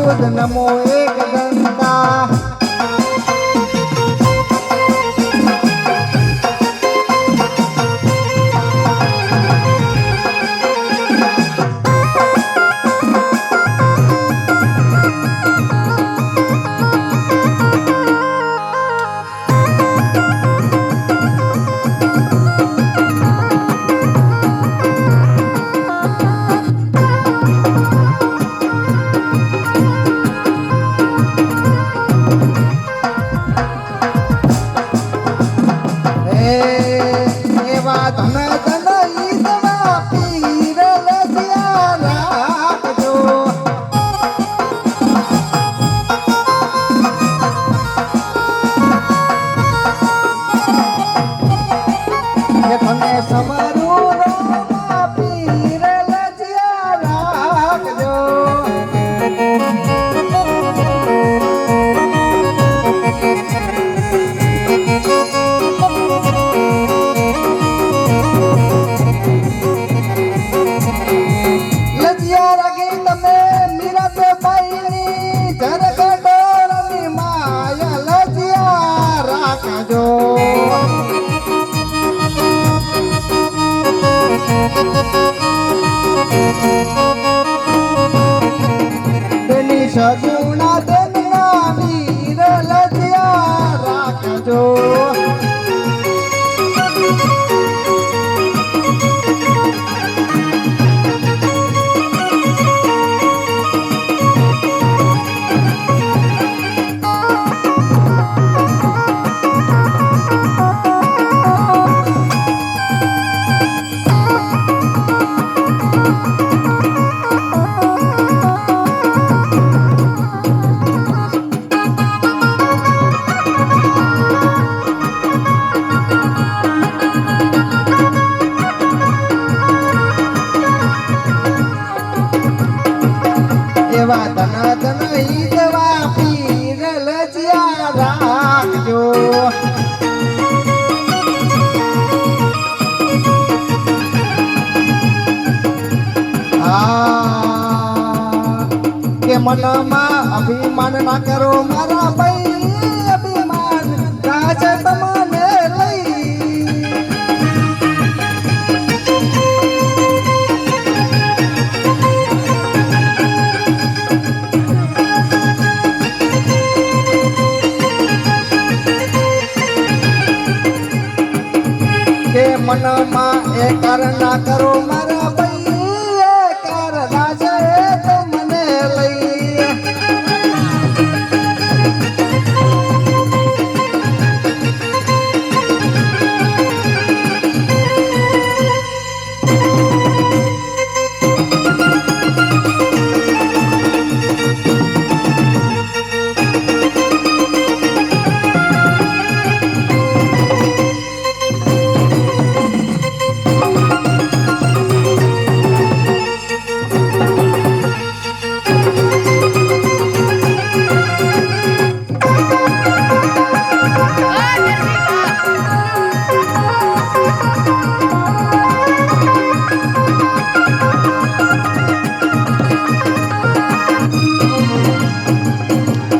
અચ્યુત નમો એક દંતા સગુણા ધનના વીર લજ્યા રાખજો મનમાં અભિમાન ના કરો મારા ભાઈ અભિમાન રાજ તમને લઈ કે મનમાં એ કર ના કરો મારા ભાઈ એ કર રાજ તમને લઈ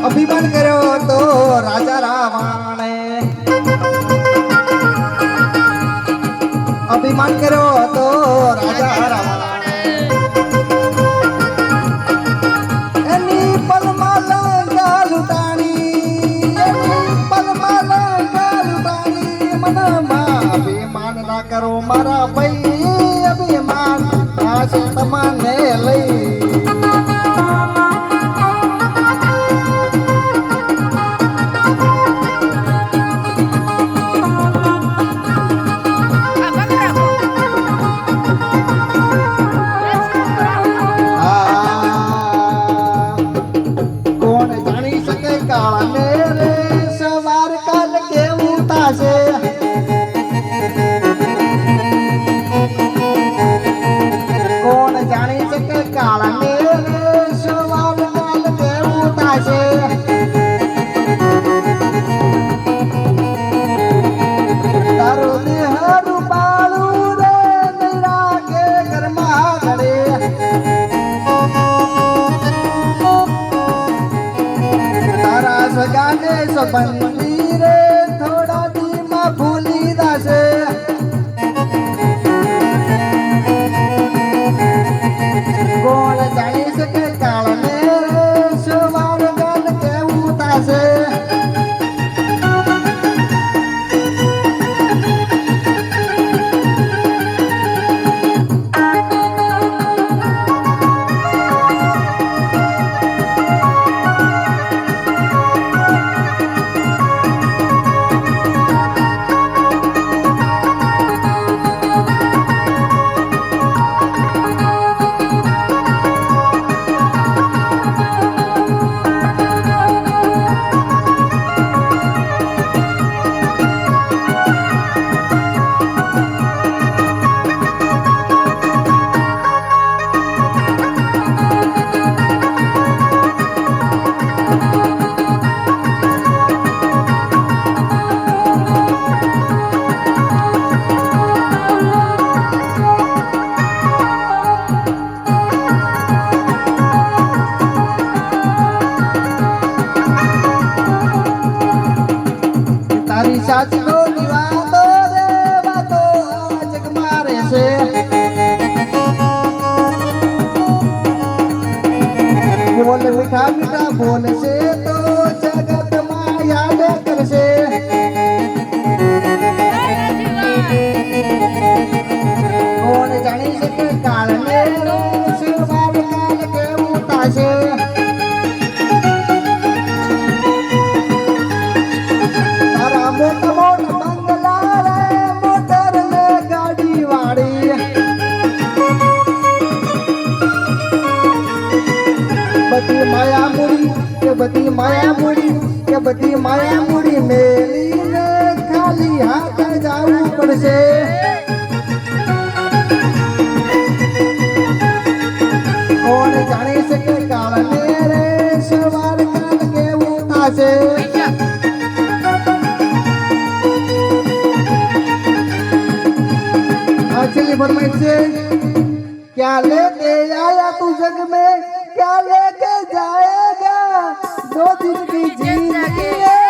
અભિમાન કર્યો તો રાજા રાવણે અભિમાન કર્યો તો રાજા રાવણે એની પલમાં લંકા લૂંટાણી એની પલમાં લંકા લૂંટાણી મનમાં અભિમાન ના કરો મારા ભાઈ અભિમાન આજ તમને લઈ સંબંધી રે થોડા દીમાં ભૂલી જશે. કોણ જાણી શકે કાળને સવાર ગાન કેવું થશે. તારી સાચી તો વાતો રે વાતો આ જગમાં રહેશે. બોલ મીઠા મીઠા બોલશે તો જગતમાં યાદ કરશે. કોણ જાણી શકે કાળને સવાર કાલ કેવું થશે. મોટા મોટા બંગલા રે મોટર ને ગાડી વાળી. બધી માયા મૂડી કે બધી માયા મૂડી કે બધી માયા મૂડી મેલીને ખાલી હાથ જવું પડશે. કોણ જાણી શકે કાળને રે સવાર કાલ કેવું થશે. चलिए फरमाइश से क्या लेके आया तू जग में क्या लेके जाएगा 2 दिन की जिंदगी है.